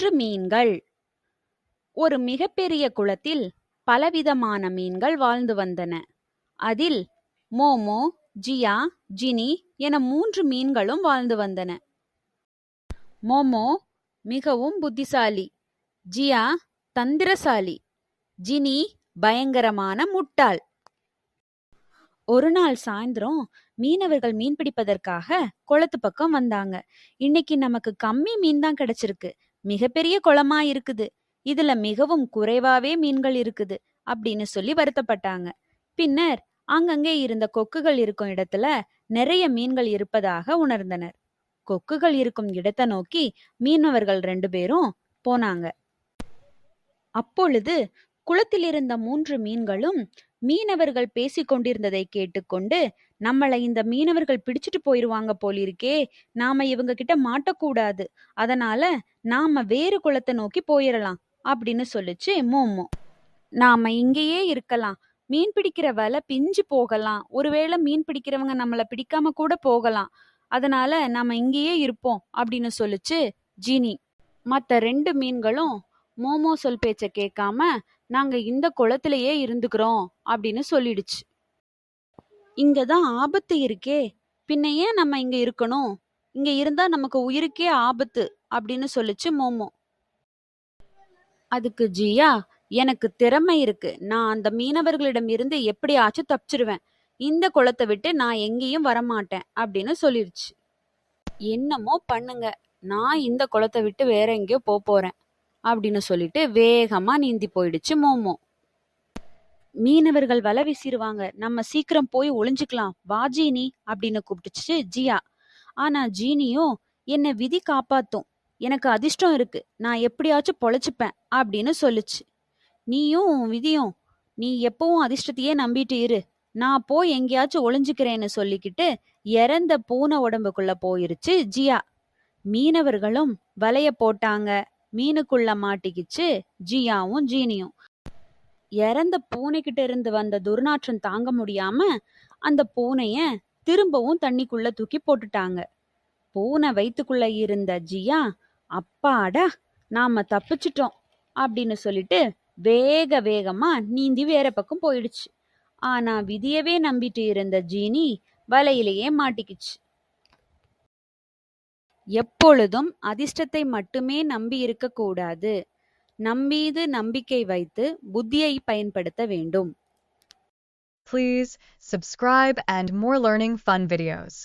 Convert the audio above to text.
3 மீன்கள். ஒரு மிகப்பெரிய குளத்தில் பலவிதமான மீன்கள் வாழ்ந்து வந்தன. அதில் மோமோ, ஜியா, ஜினி என 3 மீன்களும் வாழ்ந்து வந்தன. மோமோ மிகவும் புத்திசாலி, ஜியா தந்திரசாலி, ஜினி பயங்கரமான முட்டாள். ஒரு நாள் சாயந்தரம் மீனவர்கள் மீன் பிடிப்பதற்காக குளத்து பக்கம் வந்தாங்க. இன்னைக்கு நமக்கு கம்மி மீன் தான் கிடைச்சிருக்கு, மிகப்பெரிய குளமா இருக்குது, இதுல மிகவும் குறைவாவே மீன்கள் இருக்குது அப்படின்னு சொல்லி வருத்தப்பட்டாங்க. பின்னர் அங்கங்கே இருந்த கொக்குகள் இருக்கும் இடத்துல நிறைய மீன்கள் இருப்பதாக உணர்ந்தனர். கொக்குகள் இருக்கும் இடத்தை நோக்கி மீனவர்கள் 2 பேரும் போனாங்க. அப்பொழுது குளத்தில் இருந்த 3 மீன்களும் மீனவர்கள் பேசிக் கொண்டிருந்ததை கேட்டுக்கொண்டு, நம்மளை இந்த மீனவர்கள் பிடிச்சிட்டு போயிருவாங்க போலிருக்கே, நாம இவங்க கிட்ட மாட்டக்கூடாது, அதனால நாம வேறு குளத்தை நோக்கி போயிடலாம் அப்படின்னு சொல்லிச்சு மோமோ. நாம இங்கேயே இருக்கலாம், மீன் பிடிக்கிற வலை பிஞ்சு போகலாம், ஒருவேளை மீன் பிடிக்கிறவங்க நம்மள பிடிக்காம கூட போகலாம், அதனால நாம இங்கேயே இருப்போம் அப்படின்னு சொல்லிச்சு ஜீனி. மத்த 2 மீன்களும் மோமோ சொல் பேச்ச கேட்காம நாங்க இந்த குளத்திலேயே இருந்துக்கிறோம் அப்படின்னு சொல்லிடுச்சு. இங்கதான் ஆபத்து இருக்கே, பின்ன ஏன் நம்ம இங்க இருக்கணும், இங்க இருந்தா நமக்கு உயிருக்கே ஆபத்து அப்படின்னு சொல்லிச்சு மோமோ. அதுக்கு ஜியா, எனக்கு திறமை இருக்கு, நான் அந்த மீனவர்களிடம் இருந்து எப்படியாச்சும் தப்பிச்சிருவேன், இந்த குளத்தை விட்டு நான் எங்கேயும் வரமாட்டேன் அப்படின்னு சொல்லிடுச்சு. என்னமோ பண்ணுங்க, நான் இந்த குளத்தை விட்டு வேற எங்கேயோ போறேன் அப்படின்னு சொல்லிட்டு வேகமா நீந்தி போயிடுச்சு மோமோ. மீனவர்கள் வலை வீசிடுவாங்க, நம்ம சீக்கிரம் போய் ஒளிஞ்சுக்கலாம், வா ஜீனி அப்படின்னு கூப்பிட்டுச்சு ஜியா. ஆனா ஜீனியும் என்ன விதி காப்பாத்தும், எனக்கு அதிர்ஷ்டம் இருக்கு, நான் எப்படியாச்சும் பொழைச்சுப்பேன் அப்படின்னு சொல்லுச்சு. நீயும் விதியும், நீ எப்பவும் அதிர்ஷ்டத்தையே நம்பிட்டு இரு, நான் போய் எங்கேயாச்சும் ஒளிஞ்சுக்கிறேன்னு சொல்லிக்கிட்டு இறந்த பூனை உடம்புக்குள்ள போயிருச்சு ஜியா. மீனவர்களும் வலைய போட்டாங்க, மீனுக்குள்ள மாட்டிக்கிச்சு ஜியாவும் ஜீனியும். இறந்த பூனைக்கிட்ட இருந்து வந்த துர்நாற்றம் தாங்க முடியாம அந்த பூனைய திரும்பவும் தண்ணிக்குள்ள தூக்கி போட்டுட்டாங்க. பூனை வயிற்றுக்குள்ள இருந்த ஜியா, அப்பாடா நாம தப்பிச்சிட்டோம் அப்படின்னு சொல்லிட்டு வேக வேகமா நீந்தி வேற பக்கம் போயிடுச்சு. ஆனா விதியவே நம்பிட்டு இருந்த ஜீனி வலையிலேயே மாட்டிக்கிச்சு. எப்பொழுதும் அதிர்ஷ்டத்தை மட்டுமே நம்பி இருக்க கூடாது, நம்மீது நம்பிக்கை வைத்து புத்தியை பயன்படுத்த வேண்டும். Please subscribe and more learning fun videos.